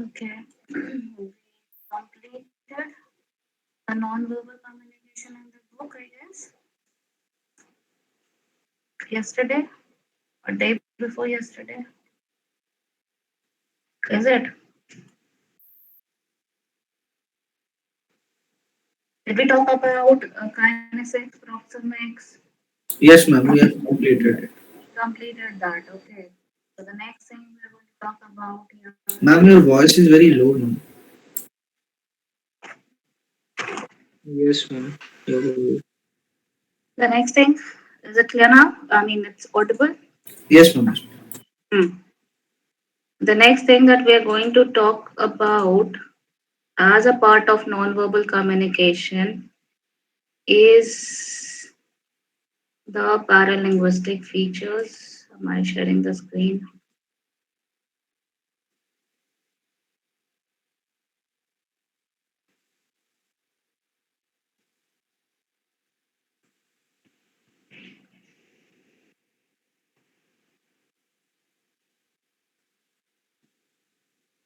Okay. We completed the non-verbal communication in the book, I guess, yesterday or day before yesterday. Is it? Did we talk about kinesics, proxemics? Yes, ma'am, we have completed it. Completed that. Okay. So the next thing we're going to talk about here Ma'am, your voice is very low now. Yes, ma'am. Your the next thing, is it clear now? I mean, it's audible. Yes, ma'am. Hmm. The next thing that we are going to talk about as a part of nonverbal communication is the paralinguistic features. Am I sharing the screen?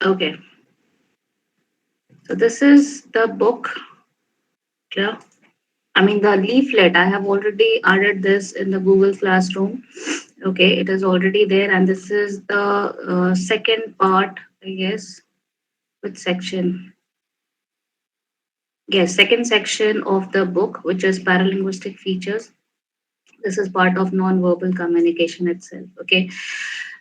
Okay. So this is the book. Clear? I mean, the leaflet. I have already added this in the Google Classroom. Okay, it is already there, and this is the second part, I guess. Which section? Yes, second section of the book, which is paralinguistic features. This is part of non-verbal communication itself. Okay.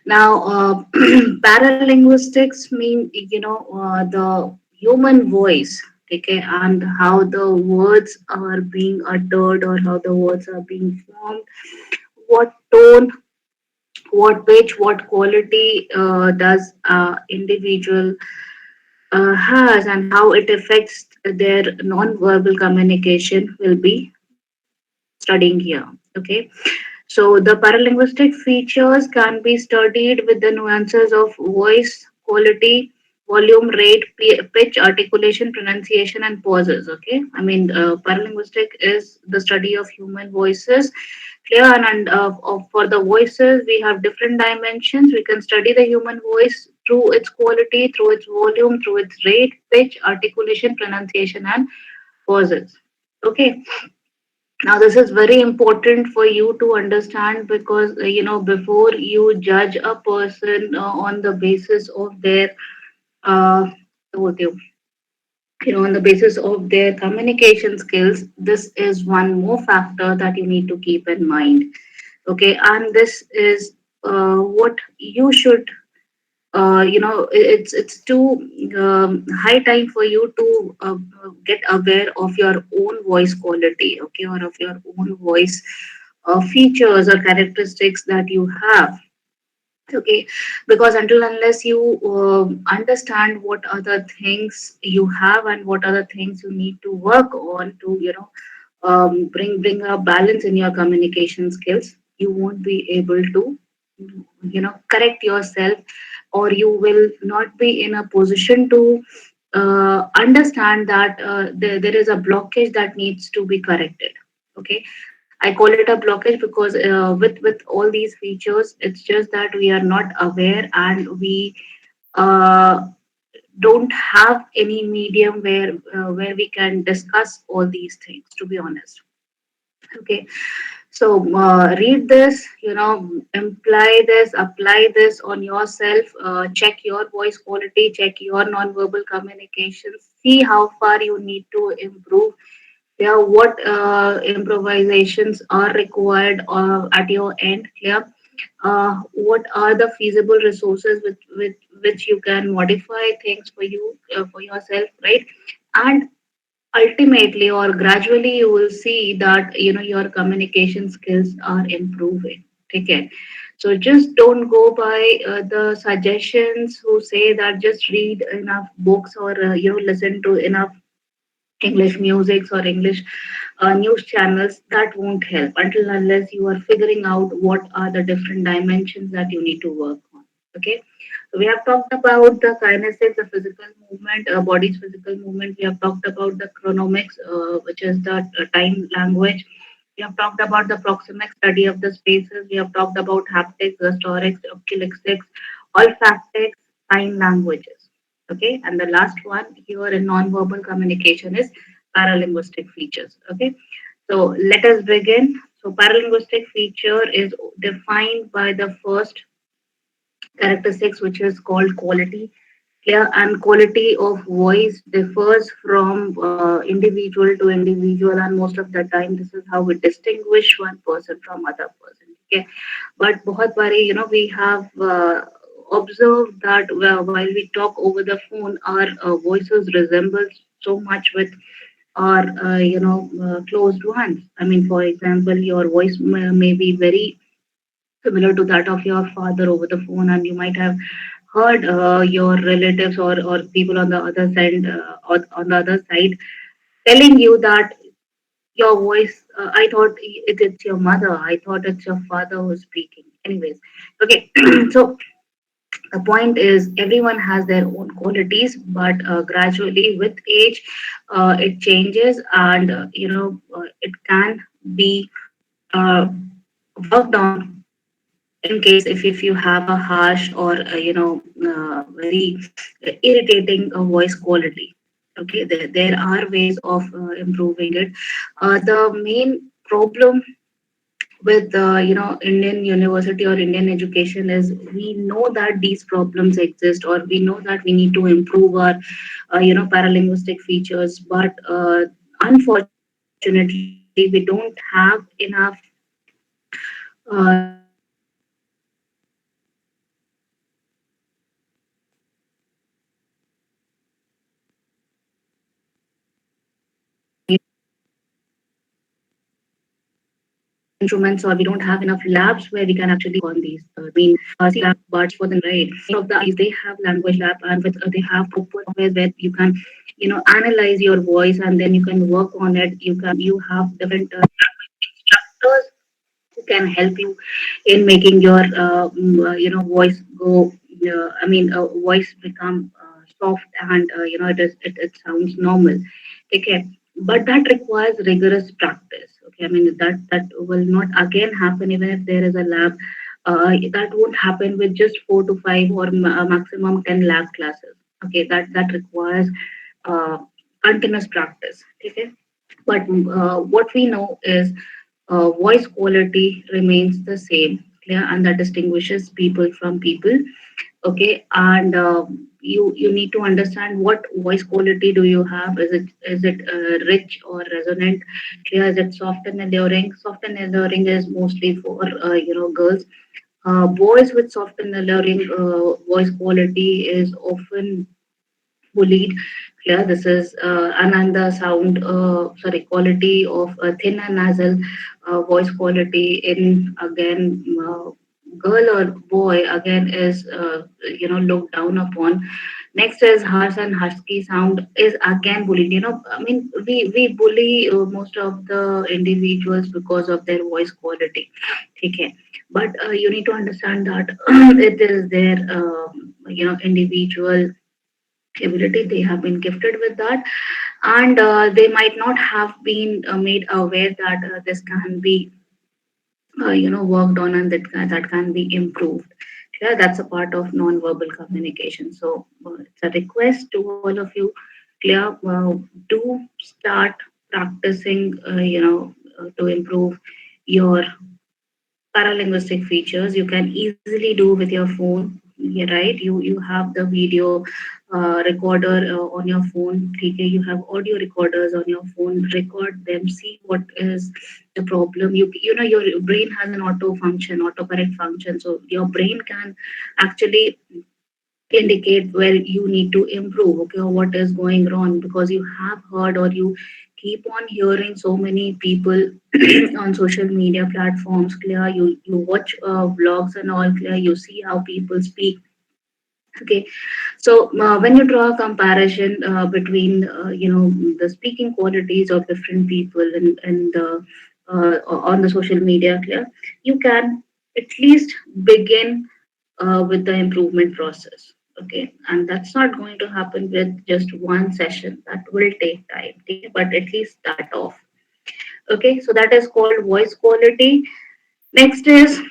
Now, paralinguistics mean, the human voice, okay, and how the words are being uttered or how the words are being formed, what tone, what pitch, what quality does individual has, and how it affects their non-verbal communication will be studying here. Okay. So the paralinguistic features can be studied with the nuances of voice, quality, volume, rate, pitch, articulation, pronunciation, and pauses. Okay, I mean, paralinguistic is the study of human voices. Clear, and for the voices, we have different dimensions. We can study the human voice through its quality, through its volume, through its rate, pitch, articulation, pronunciation, and pauses. Okay, now this is very important for you to understand because before you judge a person on the basis of their uh, what on the basis of their communication skills, this is one more factor that you need to keep in mind. Okay, and this is what you should it's too high time for you to get aware of your own voice quality, okay, or of your own voice features or characteristics that you have. Okay, because until unless you understand what other things you have and what other things you need to work on to bring a balance in your communication skills, you won't be able to correct yourself, or you will not be in a position to understand that there is a blockage that needs to be corrected. Okay, I call it a blockage because with all these features, it's just that we are not aware, and we uh, don't have any medium where we can discuss all these things, to be honest. Okay, so read this, imply this, apply this on yourself, check your voice quality, check your nonverbal communications, see how far you need to improve. Yeah, what improvisations are required at your end. Yeah, what are the feasible resources with which you can modify things for you, for yourself, right? And ultimately or gradually you will see that your communication skills are improving. Okay, so just don't go by the suggestions who say that just read enough books or listen to enough English music or English news channels. That won't help until unless you are figuring out what are the different dimensions that you need to work on. Okay, so we have talked about the kinesics, the physical movement, body's physical movement. We have talked about the chronomics, which is the time language. We have talked about the proxemic study of the spaces. We have talked about haptics, historics, oculesics, olfactics, sign languages. Okay, and the last one here in non-verbal communication is paralinguistic features. Okay, so let us begin. So paralinguistic feature is defined by the first characteristics, which is called quality. Clear, and quality of voice differs from individual to individual, and most of the time this is how we distinguish one person from other person. Okay, but बहुत बारी, we have observed that while we talk over the phone, our voices resemble so much with our closed ones. I mean, for example, your voice may be very similar to that of your father over the phone, and you might have heard your relatives or people on the other side, on the other side, telling you that your voice, I thought it's your mother, I thought it's your father who's speaking. Anyways, okay. So the point is everyone has their own qualities, but gradually with age, it changes, and it can be uh, worked on in case if you have a harsh or very irritating voice quality. Okay, there are ways of improving it. The main problem with Indian university or Indian education is we know that these problems exist, or we know that we need to improve our paralinguistic features, but unfortunately we don't have enough instruments, or we don't have enough labs where we can actually work on these. See, lab buds for them, right? Most of the IITs, they have language lab, and they have proper software where you can, analyze your voice, and then you can work on it. You have different instructors who can help you in making your voice go. Voice become soft, and it sounds normal. Okay, but that requires rigorous practice. Okay, I mean that will not again happen even if there is a lab. That won't happen with just 4 to 5 or maximum 10 lab classes. Okay, that requires uh, continuous practice. Okay, but what we know is voice quality remains the same, clear, and that distinguishes people from people. Okay, and you need to understand what voice quality do you have. Is it rich or resonant? Clear, is it soft and alluring? Soft and alluring is mostly for girls. Boys with soft and alluring voice quality is often bullied. Clear, this is Ananda sound, sorry, quality of thin and nasal voice quality in again girl or boy again is looked down upon. Next is harsh and husky sound is again bullied. I mean we bully most of the individuals because of their voice quality. Okay, but you need to understand that it is their individual ability. They have been gifted with that, and they might not have been made aware that this can be worked on, and that can be improved. Yeah, that's a part of non-verbal communication. So it's a request to all of you, clear, do start practicing to improve your paralinguistic features. You can easily do with your phone. Yeah, right, you have the video recorder on your phone. Okay, you have audio recorders on your phone. Record them, see what is the problem. Your brain has an auto function, autocorrect function, so your brain can actually indicate where you need to improve, okay, or what is going wrong, because you have heard or you keep on hearing so many people on social media platforms. Clear, you watch vlogs and all. Clear, you see how people speak. Okay, so when you draw a comparison between the speaking qualities of different people and on the social media, clear, you can at least begin with the improvement process. Okay, and that's not going to happen with just one session. That will take time. Okay, but at least start off. Okay, so that is called voice quality. Next is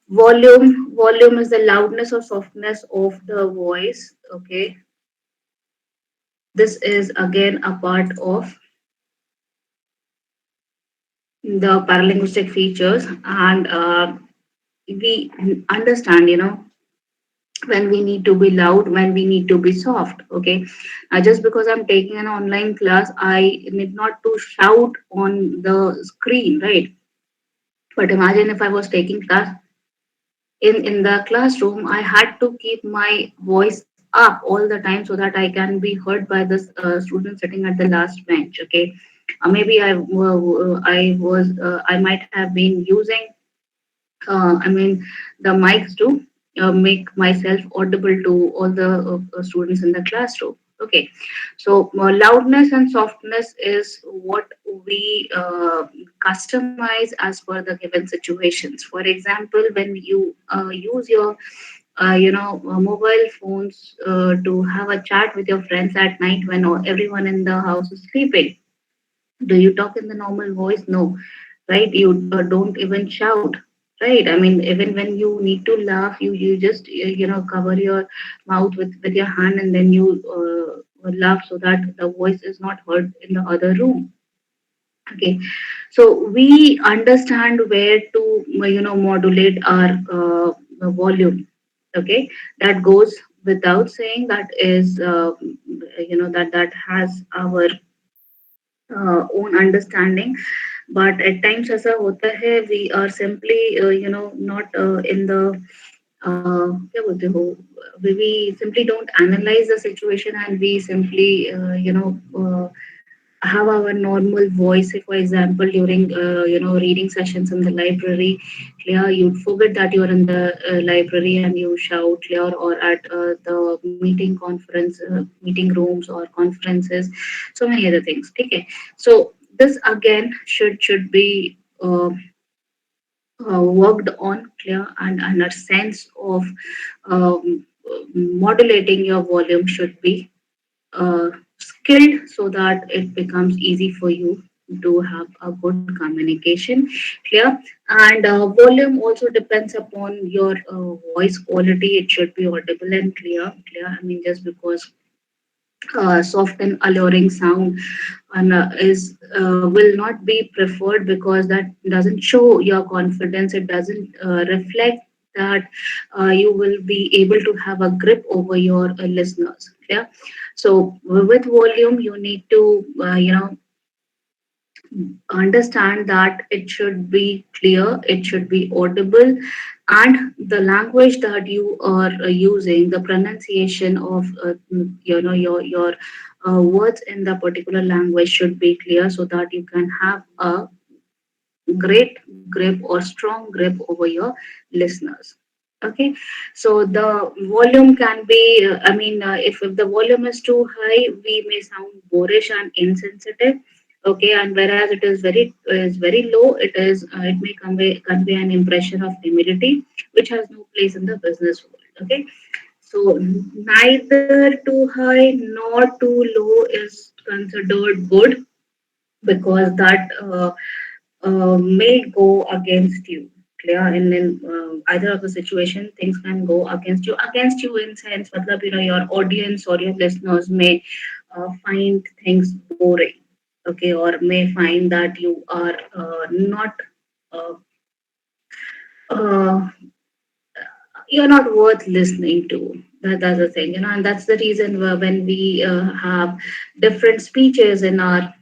Volume is the loudness or softness of the voice. Okay, this is again a part of the paralinguistic features, and we understand, when we need to be loud, when we need to be soft. Okay, just because I'm taking an online class, I need not to shout on the screen, right? But imagine if I was taking class in the classroom, I had to keep my voice up all the time so that I can be heard by the student sitting at the last bench. Okay, maybe I might have been using I mean, the mics to make myself audible to all the students in the classroom. Okay, so loudness and softness is what we customize as per the given situations. For example, when you use your mobile phones to have a chat with your friends at night when everyone in the house is sleeping, do you talk in the normal voice? No, right? You don't even shout, right? I mean, even when you need to laugh, you just cover your mouth with your hand, and then you laugh so that the voice is not heard in the other room. Okay, so we understand where to modulate our volume. Okay, that goes without saying. That is that has our own understanding, but at times ऐसा होता है, we are simply not in the क्या बोलते हो, we simply don't analyze the situation, and we simply have our normal voice. Say, for example, during reading sessions in the library, clear, you'd forget that you're in the library and you shout clear, or at the meeting rooms or conferences, so many other things. Okay, so this again should be worked on, clear, and a sense of modulating your volume should be skilled so that it becomes easy for you to have a good communication, clear. And volume also depends upon your voice quality. It should be audible and clear. I mean, just because soft and alluring sound and is will not be preferred, because that doesn't show your confidence. It doesn't reflect that you will be able to have a grip over your listeners. Yeah, so with volume you need to understand that it should be clear, it should be audible, and the language that you are using, the pronunciation of your words in the particular language should be clear so that you can have a great grip or strong grip over your listeners. Okay, so the volume can be if the volume is too high, we may sound boorish and insensitive. Okay, and whereas it is very low, it may convey an impression of timidity, which has no place in the business world. Okay, so neither too high nor too low is considered good, because that may go against you. Clear, in either of the situation, things can go against you in sense. Matlab, your audience or your listeners may find things boring. Okay, or may find that you are not. Uh, uh, you're not worth listening to. That's the thing, and that's the reason when we have different speeches in our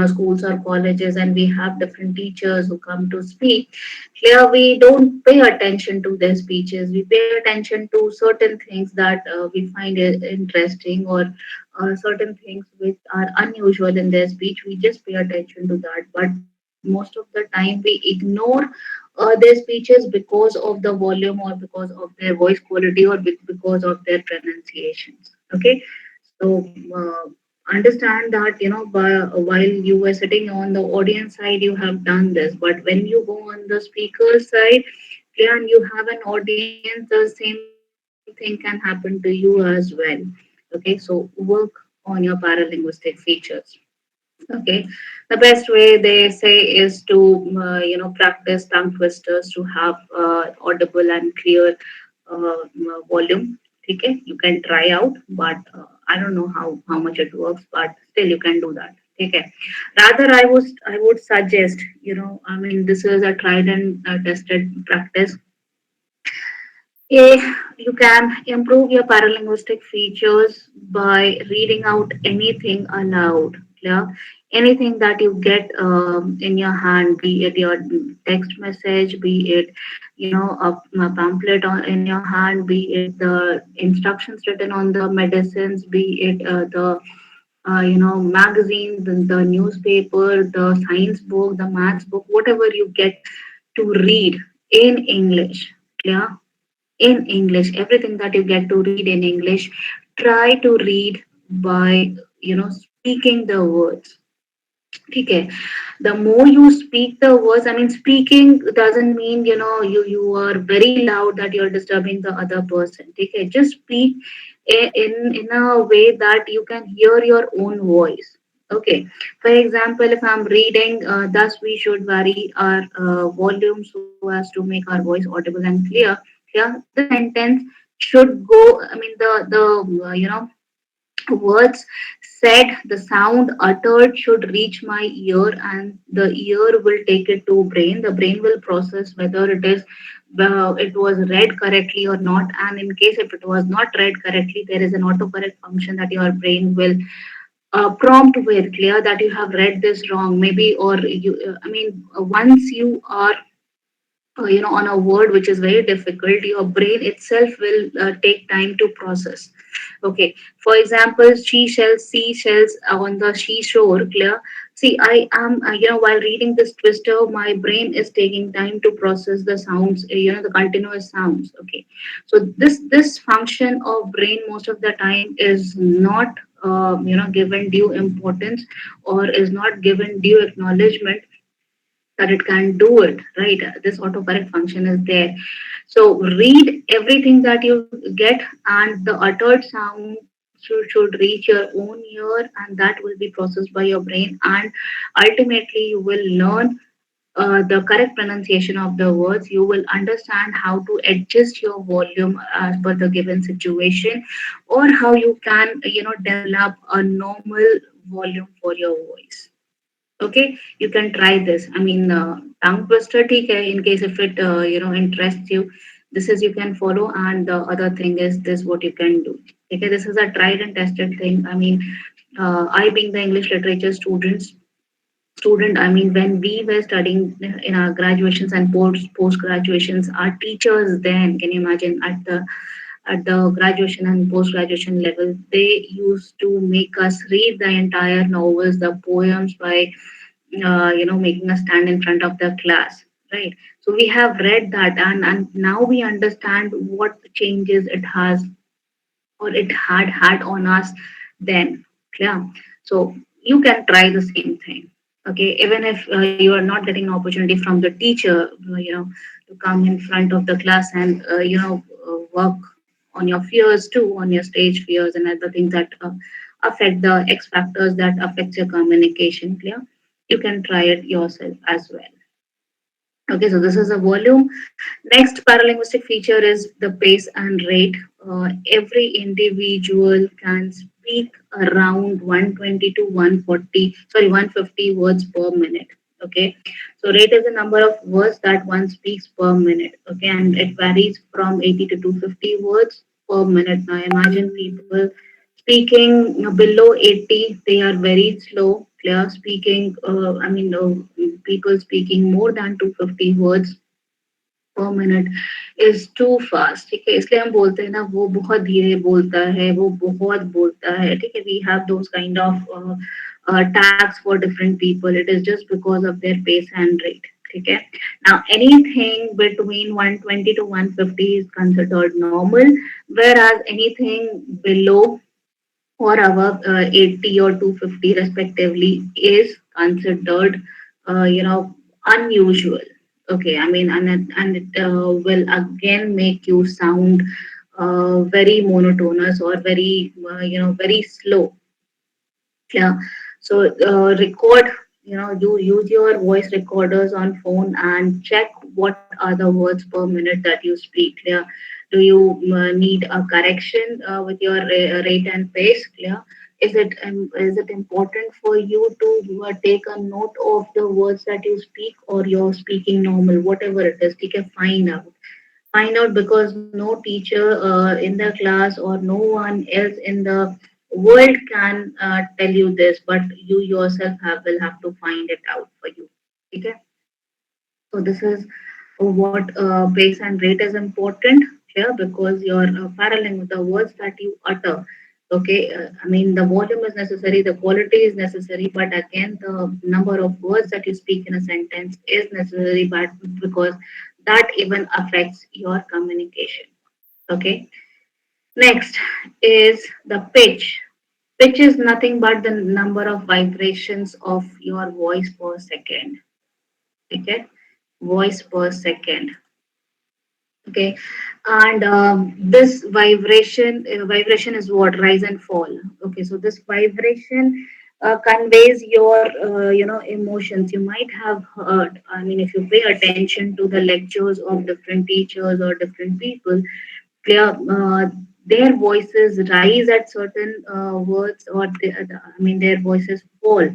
schools or colleges, and we have different teachers who come to speak. Here we don't pay attention to their speeches, we pay attention to certain things that we find interesting, or certain things which are unusual in their speech. We just pay attention to that, but most of the time we ignore their speeches because of the volume, or because of their voice quality, or because of their pronunciations. Okay, so understand that while you were sitting on the audience side, you have done this, but when you go on the speaker side, yeah, and you have an audience, the same thing can happen to you as well. Okay, so work on your paralinguistic features. Okay, the best way they say is to practice tongue twisters to have audible and clear volume. Okay, you can try out, but I don't know how much it works, but still you can do that. Okay, rather I would suggest, I mean, this is a tried and tested practice. You can improve your paralinguistic features by reading out anything aloud. Yeah, anything that you get in your hand, be it your text message, be it a pamphlet in your hand, be it the instructions written on the medicines, be it the magazine, the newspaper, the science book, the maths book, whatever you get to read in English. Yeah, in English, everything that you get to read in English, try to read by speaking the words. Okay, the more you speak the words, I mean, speaking doesn't mean you are very loud that you're disturbing the other person. Okay, just speak in a way that you can hear your own voice. Okay, for example, if I'm reading, thus we should vary our volume so as to make our voice audible and clear. Yeah, the sentence should go, I mean, the words said, the sound uttered should reach my ear, and the ear will take it to brain. The brain will process whether it was read correctly or not, and in case if it was not read correctly, there is an autocorrect function that your brain will prompt with, clear that you have read this wrong, maybe, or I mean, once you are on a word which is very difficult, your brain itself will take time to process. Okay, for example, she shells, seashells on the seashore, clear. See, I am while reading this twister, my brain is taking time to process the sounds, the continuous sounds. Okay, so this function of brain most of the time is not given due importance, or is not given due acknowledgement that it can do it, right? This autocorrect function is there. So read everything that you get, and the uttered sound should reach your own ear, and that will be processed by your brain, and ultimately you will learn the correct pronunciation of the words. You will understand how to adjust your volume as per the given situation, or how you can develop a normal volume for your voice. Okay, you can try this. I mean, tongue twister, ठीक है, in case if it interests you. This is you can follow, and the other thing is this what you can do. Okay, this is a tried and tested thing. I mean, I being the English literature student, I mean, when we were studying in our graduations and post graduations, our teachers then, can you imagine, at the graduation and post graduation level, they used to make us read the entire novels, the poems, by making us stand in front of the class, right? So we have read that, and now we understand what changes it has, or it had on us then. Yeah, so you can try the same thing. Okay, even if you are not getting an opportunity from the teacher, to come in front of the class and work on your fears too, on your stage fears and other things that affect the X factors that affects your communication. Clear, you can try it yourself as well. Okay, so this is a volume. Next paralinguistic feature is the pace and rate. Every individual can speak around 120 to 140, sorry, 150 words per minute. Okay, so rate is the number of words that one speaks per minute. Okay, and it varies from 80 to 250 words per minute. Now imagine people speaking below 80, they are very slow. Clear, speaking, I mean, people speaking more than 250 words per minute is too fast. ठीक है, इसलिए हम बोलते हैं ना, वो बहुत धीरे बोलता है, वो बहुत बोलता है. ठीक है, we have those kind of tags for different people. It is just because of their pace and rate. ठीक है. Now anything between 120 to 150 is considered normal, whereas anything below or above 80 or 250 respectively is considered unusual. Okay, I mean, and it will again make you sound very monotonous, or very very slow. Yeah. So record, you use your voice recorders on phone and check what are the words per minute that you speak. Clear? Do you need a correction with your rate and pace? Clear? Is it important for you to take a note of the words that you speak, or you're speaking normal, whatever it is? You can find out, because no teacher in the class or no one else in the world can tell you this, but you yourself will have to find it out for you. Okay. So this is what pace and rate is important here, because your paraling, the words that you utter. Okay, I mean the volume is necessary, the quality is necessary, but again the number of words that you speak in a sentence is necessary, but because that even affects your communication. Okay. Next is the pitch. Pitch is nothing but the number of vibrations of your voice per second. Okay, voice per second. Okay, and this vibration is what rise and fall. Okay, so this vibration conveys your emotions. You might have heard, I mean, if you pay attention to the lectures of different teachers or different people, clear, their voices rise at certain words, or I mean their voices fall.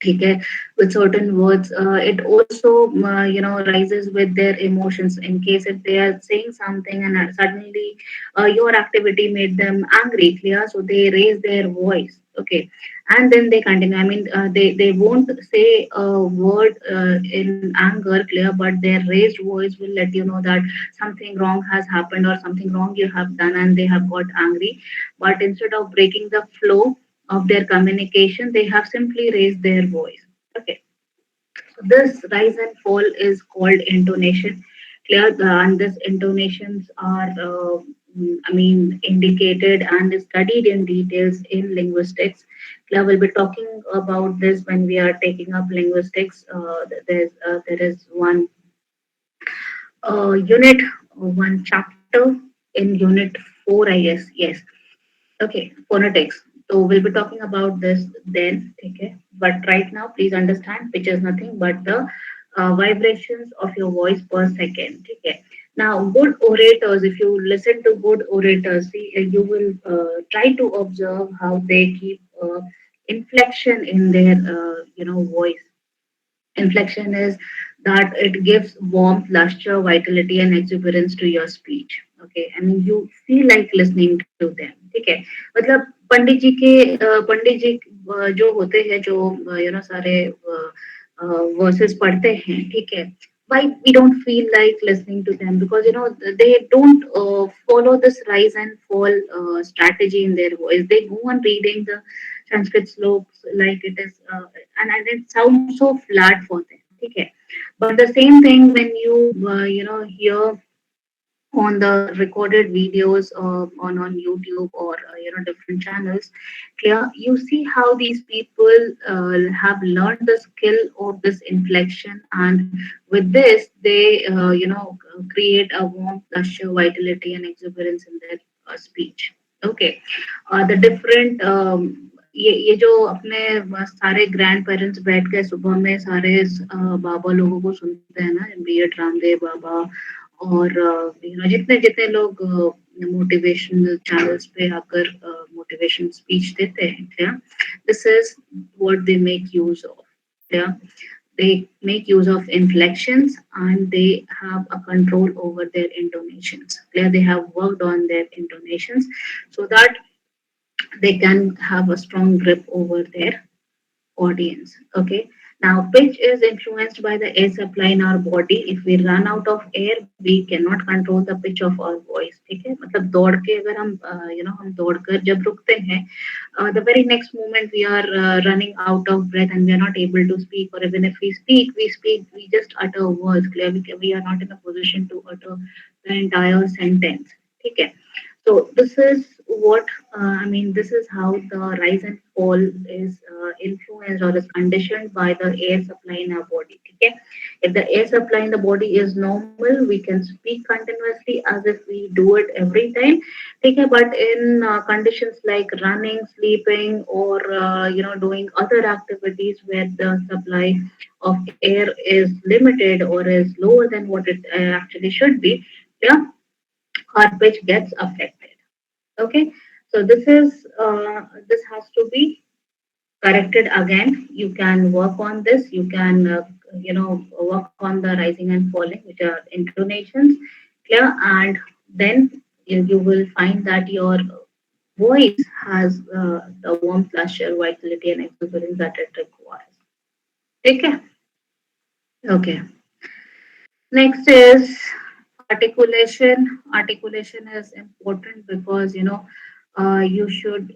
Okay, with certain words, it also rises with their emotions. In case if they are saying something and suddenly your activity made them angry, clear, so they raise their voice. Okay, and then they continue. I mean, they won't say a word in anger, clear, but their raised voice will let you know that something wrong has happened or something wrong you have done, and they have got angry. But instead of breaking the flow of their communication, they have simply raised their voice. Okay, so this rise and fall is called intonation. Clear, and these intonations are, I mean, indicated and studied in details in linguistics. Clear, we'll be talking about this when we are taking up linguistics. There is unit, one chapter in unit 4, I guess. Yes. Okay, phonetics. So we'll be talking about this then. Okay, but right now, please understand, pitch is nothing but the vibrations of your voice per second. Okay. Now, good orators, if you listen to good orators, see, you will try to observe how they keep inflection in their, voice. Inflection is that it gives warmth, luster, vitality, and exuberance to your speech. Okay, I mean you feel like listening to them. ठीक है, मतलब पंडित जी जो होते हैं, जो सारे verses पढ़ते हैं, ठीक है. Why we don't feel like listening to them? Because they don't follow this rise and fall strategy in their voice. They go on reading the Sanskrit slopes like it is, and it sounds so flat for them. Okay, but the same thing when you hear on the recorded videos on YouTube or different channels, clear, you see how these people have learned the skill of this inflection, and with this they create a warmth, luster, vitality, and exuberance in their speech. Okay, the different ये जो अपने सारे grand parents बैठ के सुबह में सारे बाबा लोगों को सुनते हैं ना, बी एड रामदेव बाबा, और जितने जितने लोग मोटिवेशनल चैनल्स पे आकर मोटिवेशन स्पीच देते हैं, क्या, this is what they make use of. क्या, they make use of inflections, and they have a control over their intonations. They have worked on their intonations so that they can have a strong grip over their audience. Okay. Now, pitch is influenced by the air supply in our body. If we run out of air, we cannot control the pitch of our voice. ठीक है, मतलब दौड़ के अगर हम हम दौड़ कर जब रुकते हैं, the very next moment we are running out of breath and we are not able to speak, or even if we just utter words. Clear, we are not in a position to utter the entire sentence. ठीक है. So this is what I mean. This is how the rise and fall is influenced or is conditioned by the air supply in our body. Okay, if the air supply in the body is normal, we can speak continuously as if we do it every time. Okay, but in conditions like running, sleeping, or doing other activities where the supply of air is limited or is lower than what it actually should be, yeah, our pitch gets affected. Okay, so this has to be corrected again. You can work on this. You can work on the rising and falling, which are intonations, clear, and then you will find that your voice has the warmth, lustre, vitality, and exuberance that it requires. Okay, okay. Next is articulation. Articulation is important because you should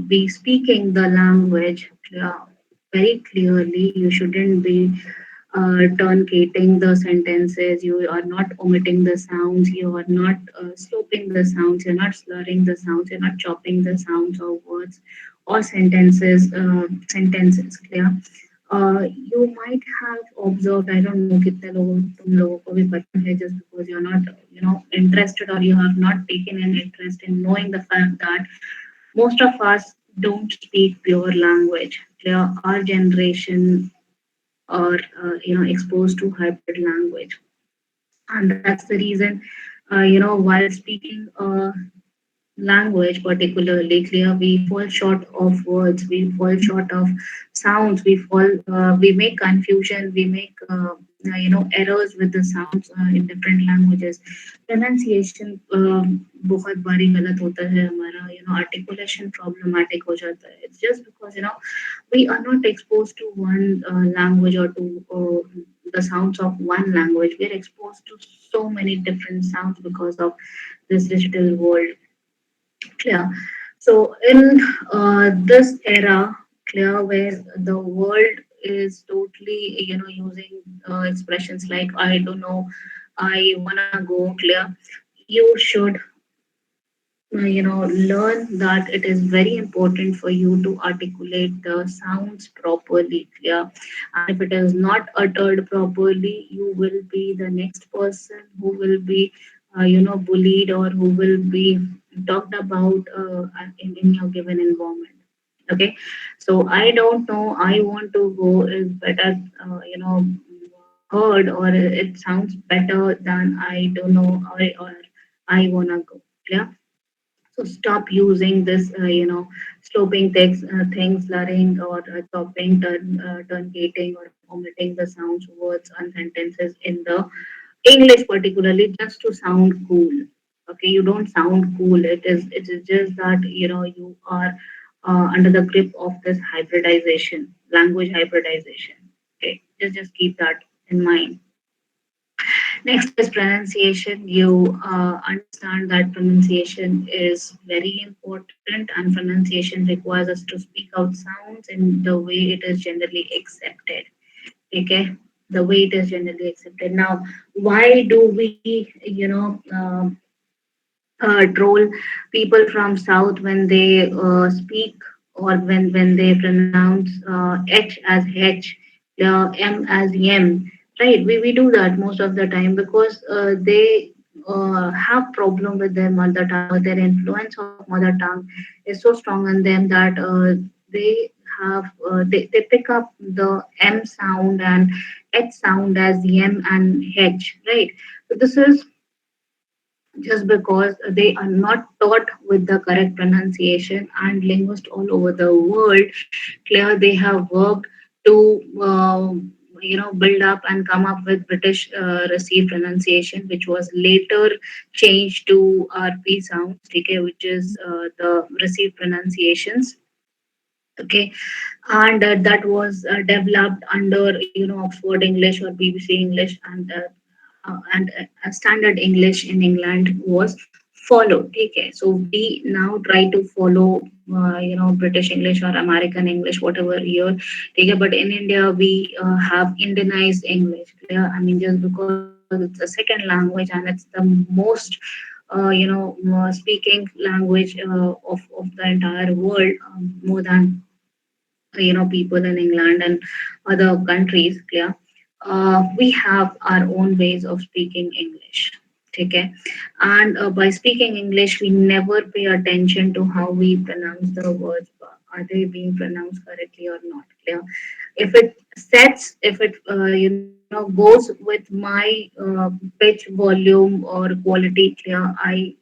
be speaking the language very clearly. You shouldn't be truncating the sentences. You are not omitting the sounds. You are not sloping the sounds. You're not slurring the sounds. You're not chopping the sounds or words or sentences. Sentences clear. You might have observed, I don't know कितने लोगों तुम लोगों को भी पता है, just because you're not interested or you have not taken an interest in knowing the fact that most of us don't speak pure language. Our generation are exposed to hybrid language, and that's the reason while speaking language particularly clear, we fall short of words, we fall short of sounds, we make confusion, we make errors with the sounds in different languages. Pronunciation बहुत बारी गलत होता है हमारा, articulation problematic हो जाता है. It's just because we are not exposed to one language or to the sounds of one language. We are exposed to so many different sounds because of this digital world. Clear. So in this era, clear, where the world is totally using expressions like I don't know, I wanna go, clear, you should learn that it is very important for you to articulate the sounds properly, clear. And if it is not uttered properly, you will be the next person who will be bullied or who will be talked about in your given environment. Okay, so I don't know, I want to go is better heard, or it sounds better than I don't know, or I wanna go. Yeah, so stop using this, sloping text, things, slurring or chopping, truncating or omitting the sounds, words, and sentences in the English, particularly just to sound cool. Okay, you don't sound cool. It is just that you are under the grip of this hybridization, language hybridization. Okay, just keep that in mind. Next is pronunciation. You understand that pronunciation is very important, and pronunciation requires us to speak out sounds in the way it is generally accepted. Okay, the way it is generally accepted. Now, why do we, troll people from south when they speak, or when they pronounce h as h, m as m, right? We do that most of the time because they have problem with their mother tongue, or their influence of mother tongue is so strong on them that they they pick up the m sound and h sound as the m and h, right? So this is just because they are not taught with the correct pronunciation, and linguists all over the world, clear, they have worked to build up and come up with British received pronunciation, which was later changed to RP sounds, okay, which is the received pronunciations. Okay, and that was developed under Oxford English or BBC English, and standard English in England was followed. Okay, so we now try to follow British English or American English, whatever here. Okay, but in India we have Indianized English. Yeah, I mean, just because it's a second language and it's the most speaking language of the entire world, more than people in England and other countries. Clear. We have our own ways of speaking English. Okay, and by speaking English, we never pay attention to how we pronounce the words. Are they being pronounced correctly or not? Clear. If it sets, if it goes with my pitch, volume, or quality, clear, I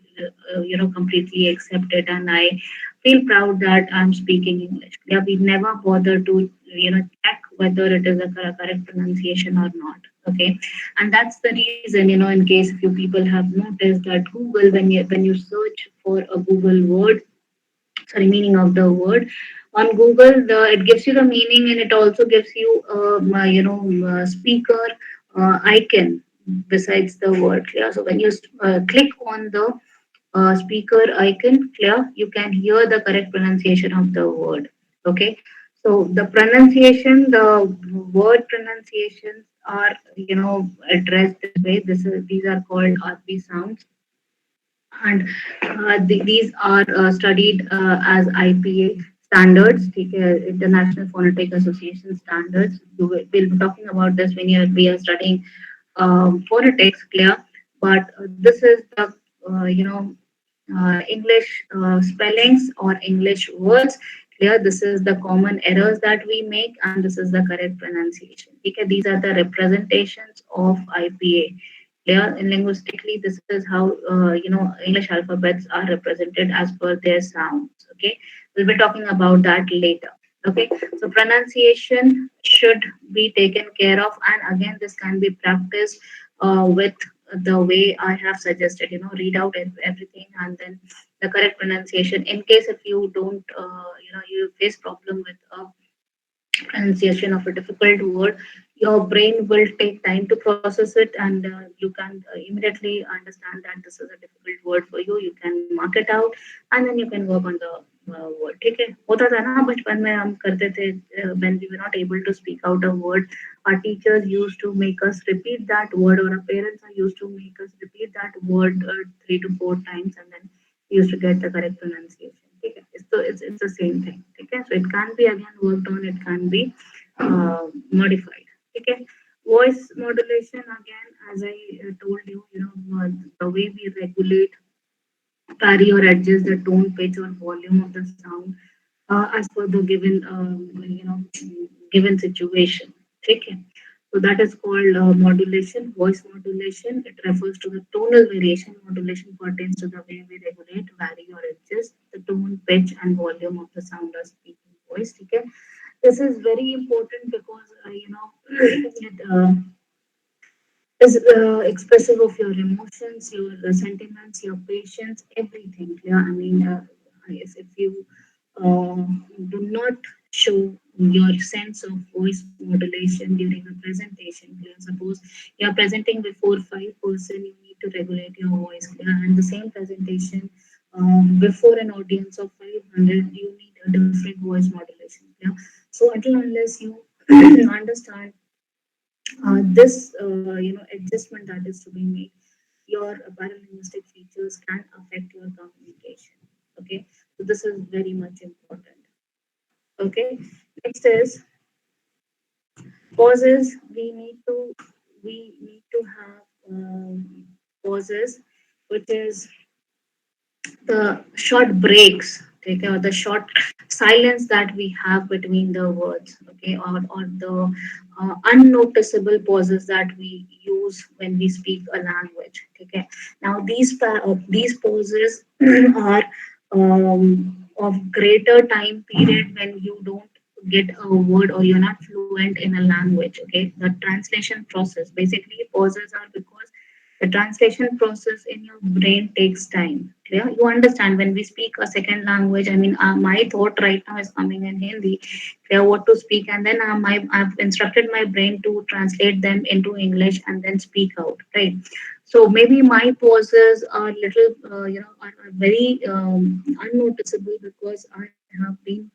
completely accept it, and I feel proud that I'm speaking English. Yeah, we never bother to check whether it is a correct pronunciation or not. Okay, and that's the reason, in case if you people have noticed that Google, when you search for a Google word, sorry, meaning of the word on Google, it gives you the meaning, and it also gives you speaker icon besides the word. Yeah, so when you click on the speaker icon, clear, you can hear the correct pronunciation of the word. Okay, so the pronunciation, the word pronunciations are addressed this way. These are called RP sounds, and these are studied as IPA standards, International Phonetic Association standards. We'll be talking about this when we are studying phonetics, clear. But this is the English spellings or English words. Clear. This is the common errors that we make, and this is the correct pronunciation. Okay, these are the representations of IPA. Clear. In linguistically, this is how English alphabets are represented as per their sounds. Okay, we'll be talking about that later. Okay, so pronunciation should be taken care of, and again, this can be practiced with the way I have suggested. Read out everything, and then the correct pronunciation. In case if you don't, you face problem with pronunciation of a difficult word, your brain will take time to process it, and you can immediately understand that this is a difficult word for you. You can mark it out, and then you can work on the word. ठीक है, होता था ना बचपन में हम करते थे, when we were not able to speak out a word, our teachers used to make us repeat that word, or our parents are used to make us repeat that word 3 to 4 times, and then we used to get the correct pronunciation. Okay, so it's the same thing. Okay, so it can be again worked on, it can be modified. Okay, voice modulation, again, as I told you, the way we regulate, vary, or adjust the tone, pitch, or volume of the sound as per the given situation. Okay, so that is called modulation, voice modulation. It refers to the tonal variation. Modulation pertains to the way we regulate, vary, or adjust the tone, pitch, and volume of the sound or speaking voice. Okay, this is very important because it is expressive of your emotions, your sentiments, your patience, everything. Yeah, I mean, if you do not show your sense of voice modulation during a presentation, clear. Suppose you are presenting before 5 person, you need to regulate your voice, clear. And the same presentation before an audience of 500, you need a different voice modulation, clear. So until unless you understand this adjustment that is to be made, your paralinguistic features can affect your communication. Okay, so this is very much important. Okay, next is pauses. We need to have pauses, which is the short breaks, okay, or the short silence that we have between the words, okay, or the unnoticeable pauses that we use when we speak a language. Okay, now these pauses are of greater time period when you don't get a word or you're not fluent in a language. Okay, the translation process, basically pauses are because the translation process in your brain takes time. Clear? You understand when we speak a second language. I mean, my thought right now is coming in Hindi, clear, what to speak, and then I've instructed my brain to translate them into English and then speak out. Right. So maybe my pauses are little, are very unnoticeable because I have been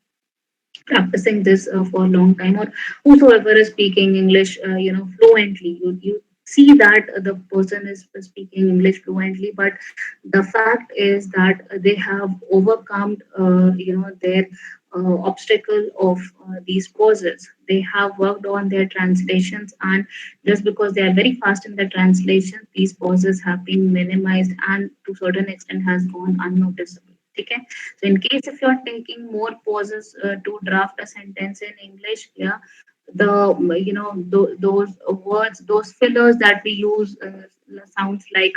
practicing this for a long time, or whosoever is speaking English, fluently. You see that the person is speaking English fluently, but the fact is that they have overcome, their obstacle of these pauses. They have worked on their translations, and just because they are very fast in the translation, these pauses have been minimized and to certain extent has gone unnoticeable. Okay, so in case if you're taking more pauses to draft a sentence in English, yeah, those words, those fillers that we use, sounds like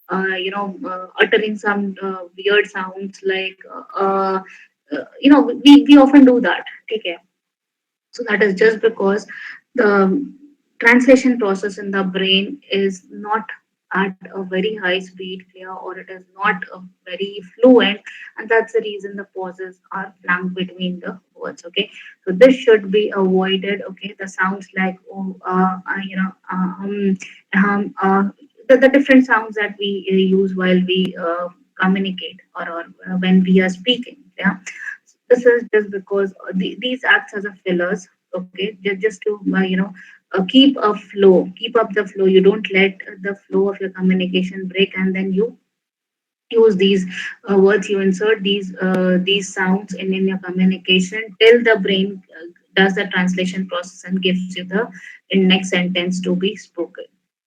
uttering some weird sounds like we often do that. Okay, so that is just because the translation process in the brain is not at a very high speed clear, or it is not very fluent, and that's the reason the pauses are flanked between the words. Okay, so this should be avoided. Okay, the sounds like the different sounds that we use while we communicate, or when we are speaking. Yeah, this is just because these acts as a fillers. Okay, just to keep a flow, keep up the flow. You don't let the flow of your communication break, and then you use these words, you insert these sounds in your communication till the brain does the translation process and gives you the next sentence to be spoken.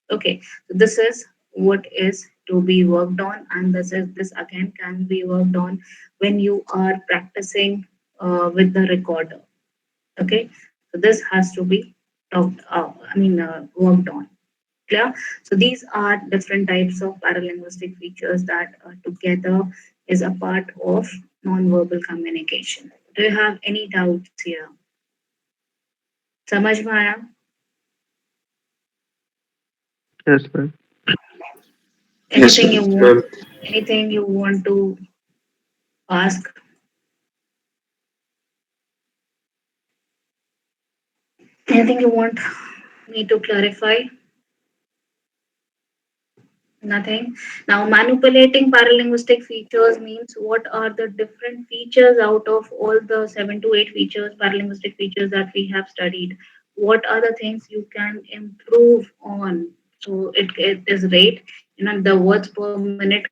Okay, so this is what is to be worked on, and this again can be worked on when you are practicing with the recorder. Okay, so this has to be worked on. Clear? So these are different types of paralinguistic features that together is a part of non-verbal communication. Do you have any doubts here? समझ में आया? Yes, ma'am. Yes, Anything you ma'am. want? Anything you want to ask? Anything you want me to clarify? Nothing. Now, manipulating paralinguistic features means what are the different features out of all the 7 to 8 features, paralinguistic features that we have studied? What are the things you can improve on? So it is rate. The words per minute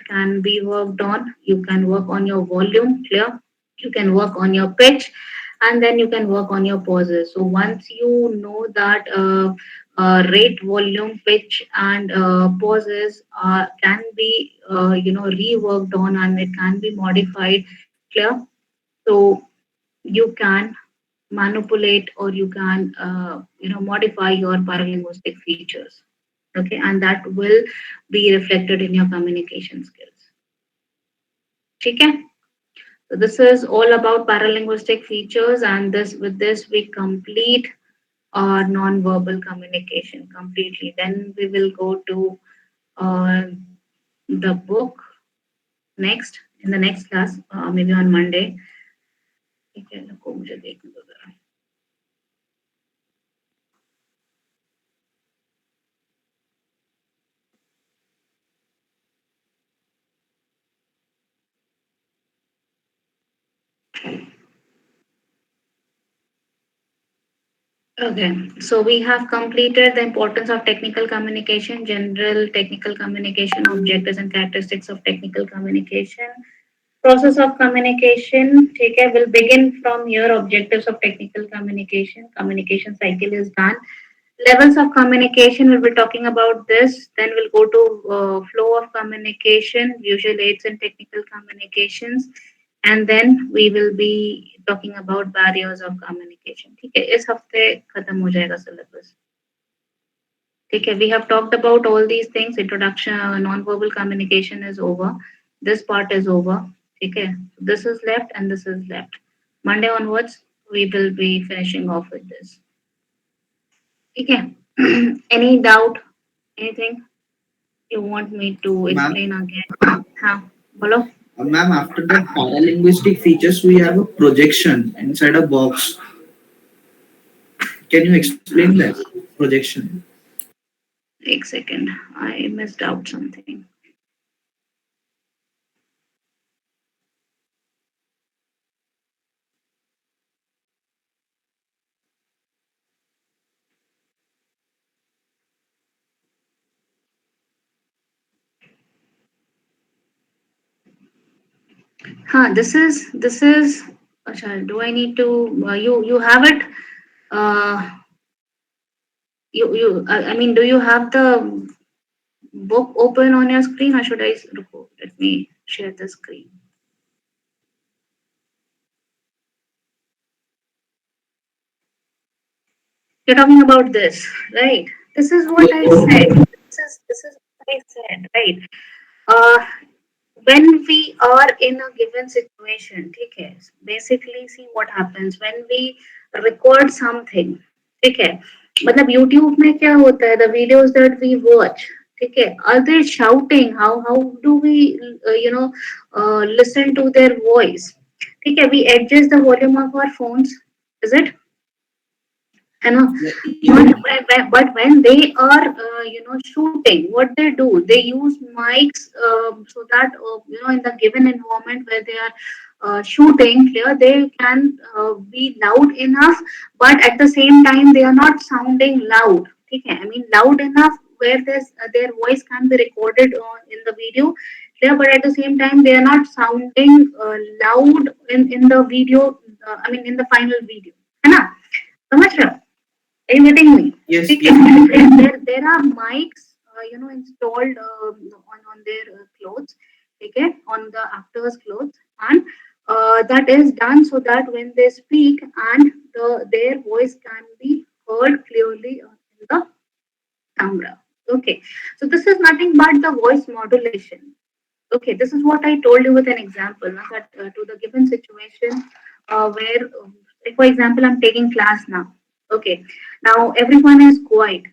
can be worked on. You can work on your volume, clear. You can work on your pitch, and then you can work on your pauses. So once you know that rate, volume, pitch, and pauses can be reworked on, and it can be modified, clear. So you can manipulate, or you can modify your paralinguistic features. Okay, and that will be reflected in your communication skills. Okay. So this is all about paralinguistic features, and this with this we complete our non-verbal communication completely. Then we will go to uh, the book next in the next class, maybe on Monday. ठीक है, रुको, मुझे देखने दो जरा. Okay, so we have completed the importance of technical communication, general technical communication, objectives and characteristics of technical communication. Process of communication, okay, will begin from here. Objectives of technical communication. Communication cycle is done. Levels of communication, we'll be talking about this. Then we'll go to flow of communication, visual aids and technical communications. And then we will be talking about barriers of communication. ठीक है, इस हफ्ते खत्म हो जाएगा syllabus. ठीक है, we have talked about all these things. Introduction, non-verbal communication is over. This part is over. ठीक है, this is left and this is left. Monday onwards, we will be finishing off with this. ठीक है. Any doubt? Anything you want me to Ma'am, explain again? हाँ, बोलो. ma'am, after that paralinguistic features, we have a projection inside a box. Can you explain that projection? एक second, I missed out something. This is. Achha, do I need to? You have it. Uh, I mean, do you have the book open on your screen, or should I? Let me share the screen. You're talking about this, right? This is what I said. This is what I said, right? Uh, when we are in a given situation, okay, basically see what happens when we record something, okay. मतलब YouTube में क्या होता है? The videos that we watch, okay, are they shouting? How do we listen to their voice? Okay, we adjust the volume of our phones, is it? You know, Yeah. but when they are shooting, what they do, they use mics, so that in the given environment where they are shooting, clear, they can be loud enough, but at the same time they are not sounding loud. Okay, I mean loud enough where their voice can be recorded in the video, clear, but at the same time they are not sounding loud in the video, I mean in the final video, है ना? समझ रहे हो? Are you getting me? Yes. ठीक है, there are mics installed on their clothes, okay, on the actors clothes, and that is done so that when they speak and their voice can be heard clearly in the camera. Okay, so this is nothing but the voice modulation. Okay, this is what I told you with an example, na, that to the given situation where, like for example, I'm taking class now. Okay, now everyone is quiet,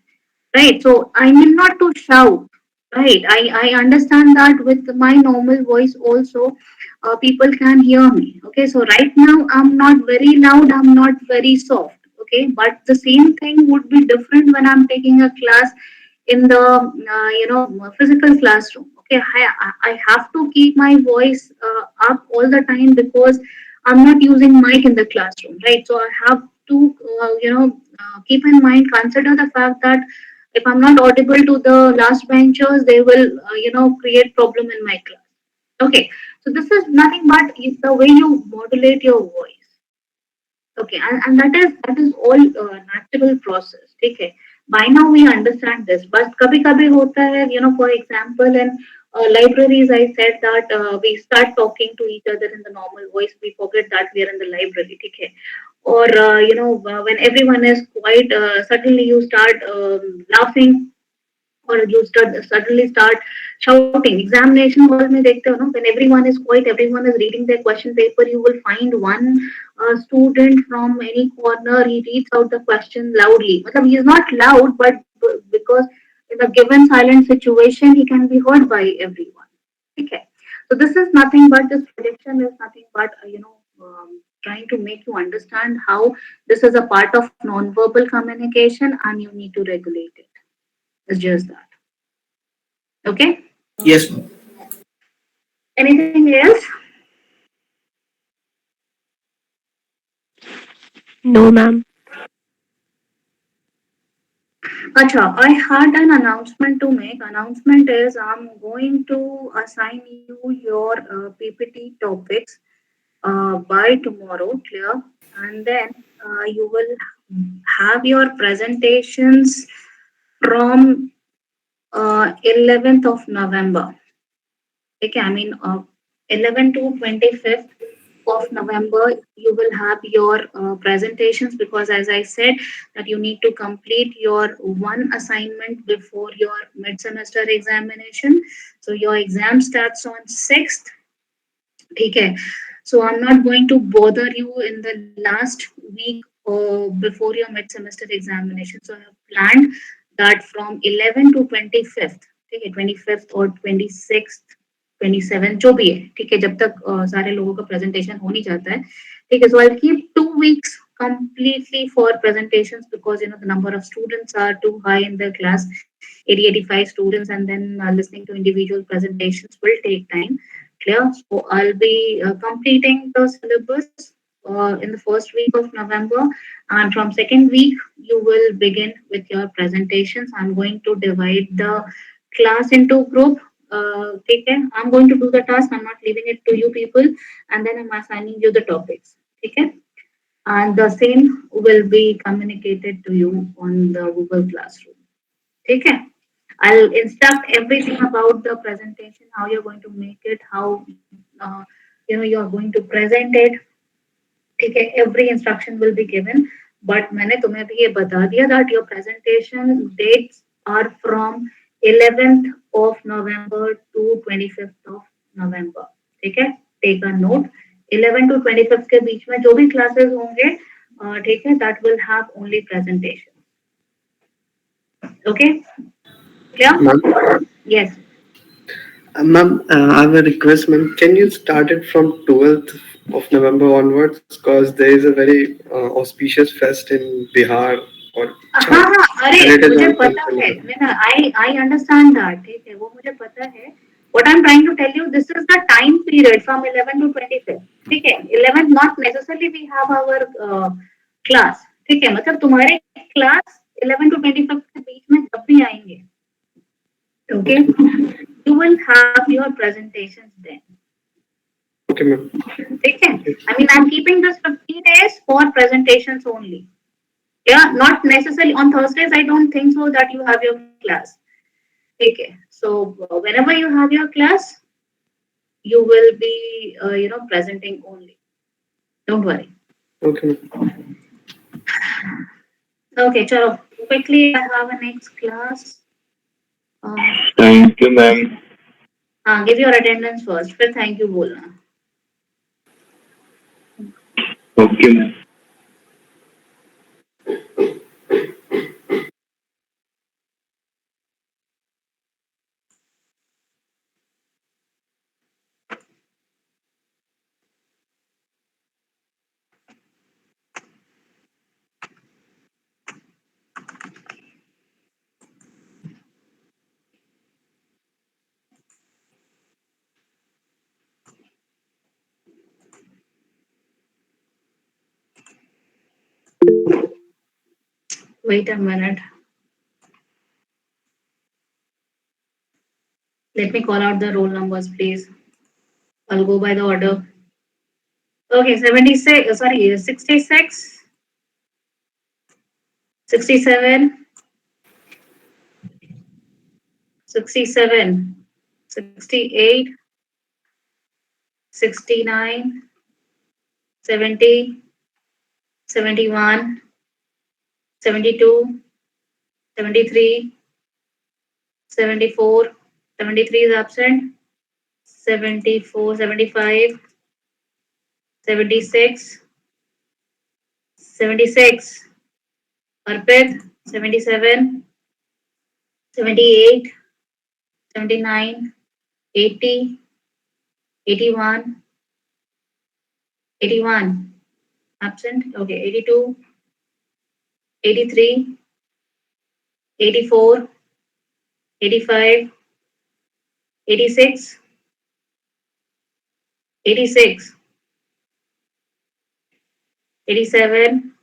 right? So I need not to shout, right? I understand that with my normal voice also, people can hear me. Okay, so right now I'm not very loud, I'm not very soft. Okay, but the same thing would be different when I'm taking a class in the physical classroom. Okay, I have to keep my voice up all the time because I'm not using mic in the classroom, right? So I have to keep in mind, consider the fact that if I'm not audible to the last benchers, they will create problem in my class. Okay, so this is nothing but the way you modulate your voice. Okay, and that is all natural process. Okay, by now we understand this, but kabhi kabhi hota hai, for example, in libraries, I said that we start talking to each other in the normal voice, we forget that we are in the library. Okay, or when everyone is quiet, suddenly you start laughing, or you suddenly start shouting. Examination hall में देखते हो ना, when everyone is quiet, everyone is reading their question paper, you will find one student from any corner, he reads out the question loudly. मतलब he is not loud, but because in a given silent situation he can be heard by everyone. Okay, so this is nothing but, this prediction is nothing but trying to make you understand how this is a part of non-verbal communication and you need to regulate it. It's just that. Okay. Yes, ma'am. Anything else? No, ma'am. Acha, I had an announcement to make. Announcement is I'm going to assign you your PPT topics by tomorrow, clear? And then you will have your presentations from 11th of November. Okay, I mean 11 to 25th of November, you will have your presentations, because as I said that you need to complete your one assignment before your mid-semester examination. So your exam starts on 6th. Okay. So I'm not going to bother you in the last week before your mid-semester examination. So I have planned that from 11 to 25th, ठीक है, 25th or 26th, 27 जो भी है, ठीक है, जब तक सारे लोगों का प्रेजेंटेशन हो नहीं जाता है, ठीक है. So I'll keep 2 weeks completely for presentations, because the number of students are too high in the class, 80-85 students, and then listening to individual presentations will take time. Clear? So I'll be completing the syllabus in the first week of November, and from second week you will begin with your presentations. I'm going to divide the class into group. Okay, I'm going to do the task. I'm not leaving it to you people, and then I'm assigning you the topics. Okay, and the same will be communicated to you on the Google Classroom. Okay, I'll instruct everything about the presentation, how you're going to make it, how you're going to present it. ठीक है, every instruction will be given, but मैंने तुम्हें भी ये बता दिया that your presentation dates are from 11th of November to 25th of November. ठीक है, take a note, 11 to 25th के बीच में जो भी classes होंगे, ठीक है, that will have only presentation. Okay, clear? Ma'am, Yes. ma'am, I have a request, ma'am. Can you start it from 12th of November onwards? Because there is a very auspicious fest in Bihar or हाँ हाँ, अरे and it is मुझे on पता 12th है, onwards. मैं ना I understand that, ठीक है, वो मुझे पता है. What I'm trying to tell you, this is the time period from 11 to 25th. ठीक है, 11th not necessarily we have our class. ठीक है, मतलब तुम्हारे क्लास 11 to 25th के बीच में जब भी आएंगे, okay, Okay, you will have your presentations then. okay, ma'am. ठीक है, Okay. I mean I'm keeping this 50 days for presentations only. Yeah, not necessarily on Thursdays. I don't think so that you have your class. Okay, so whenever you have your class, you will be presenting only. Don't worry. Okay, Okay, chalo. Quickly, I have a next class. Thank you, ma'am. Give your attendance first. फिर thank you बोलना. Okay, ma'am. Wait a minute. Let me call out the roll numbers, please. I'll go by the order. Okay, 76. Sorry, 66, 67, 67, 68, 69, 70, 71, 72, 73, 74, 73 is absent, 74, 75, 76, 76, Arpit, 77, 78, 79, 80, 81, 81, absent, okay, 82, 83, 84, 85, 86, 86, 87,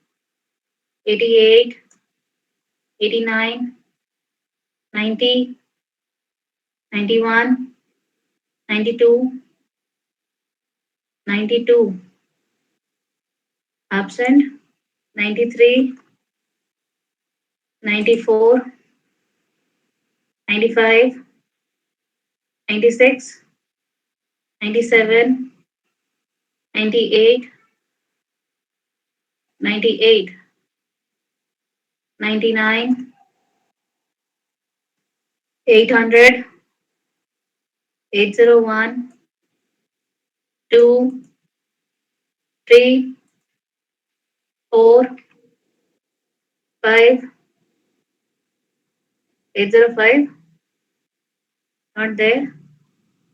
88, 89, 90, 91, 92, 92, absent, 93, 94, 95, 96, 97, 98, 98, 99, 800, 801, 2, 3, 4, 5, 805, not there,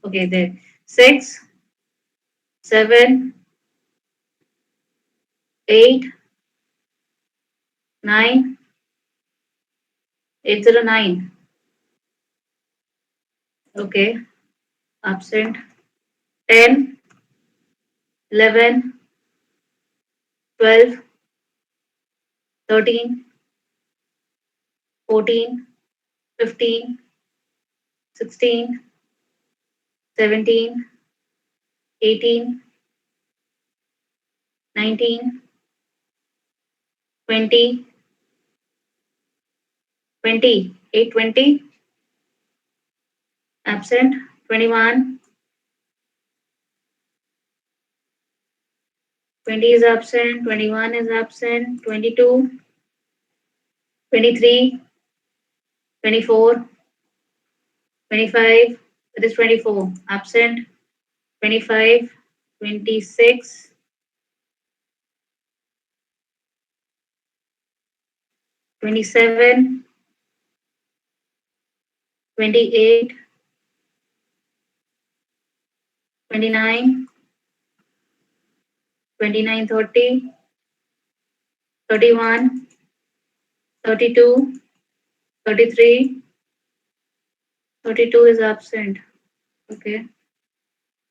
okay, there, 6, 7, 8, 9, 809, okay, absent, 10, 11, 12, 13, 14, 15, 16, 17, 18, 19, 20, 20, 820, absent, 21, 20 is absent, 21 is absent, 22, 23, 24, 25, it is 24, absent, 25, 26, 27, 28, 29, 29, 30, 31, 32, 33, 32 is absent. Okay.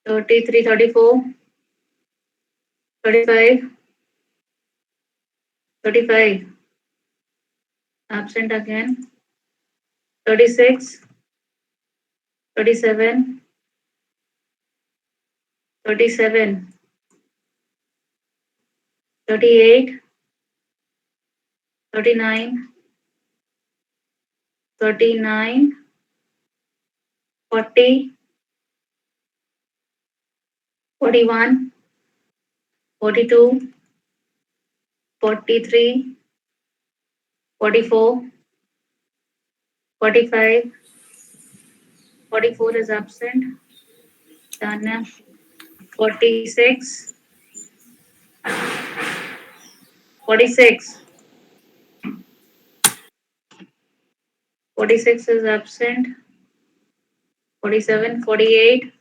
33, 34, 35, 35, absent again. 36, 37, 37, 38, 39, 39, 40, 41, 42, 43, 44, 45, 44 is absent. Done. 46, 46, 46 is absent. 47, 48,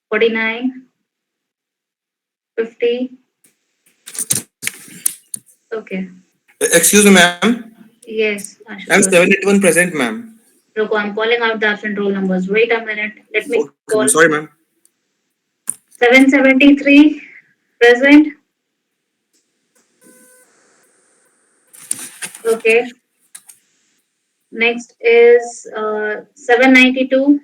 49, 50. Okay. Excuse me, ma'am. Yes, I'm Ashutosh. 781 present, ma'am. Roko, I'm calling out the absent roll numbers. Wait a minute. Let me Okay, call. sorry, ma'am. 773 present. Okay. Next is 792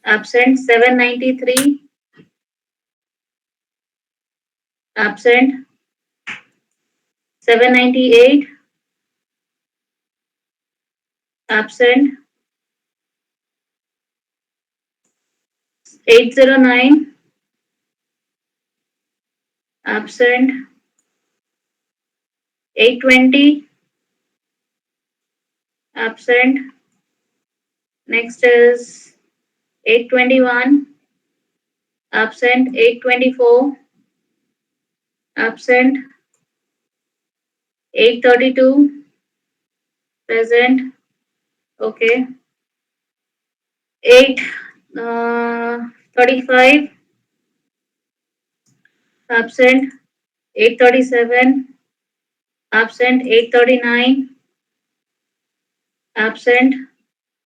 absent. 793 absent. 798 absent. 809 absent. 820 absent. Next is 821 absent. 824 absent. 832 present. Okay. 8 35 absent. 837 absent. 839 absent.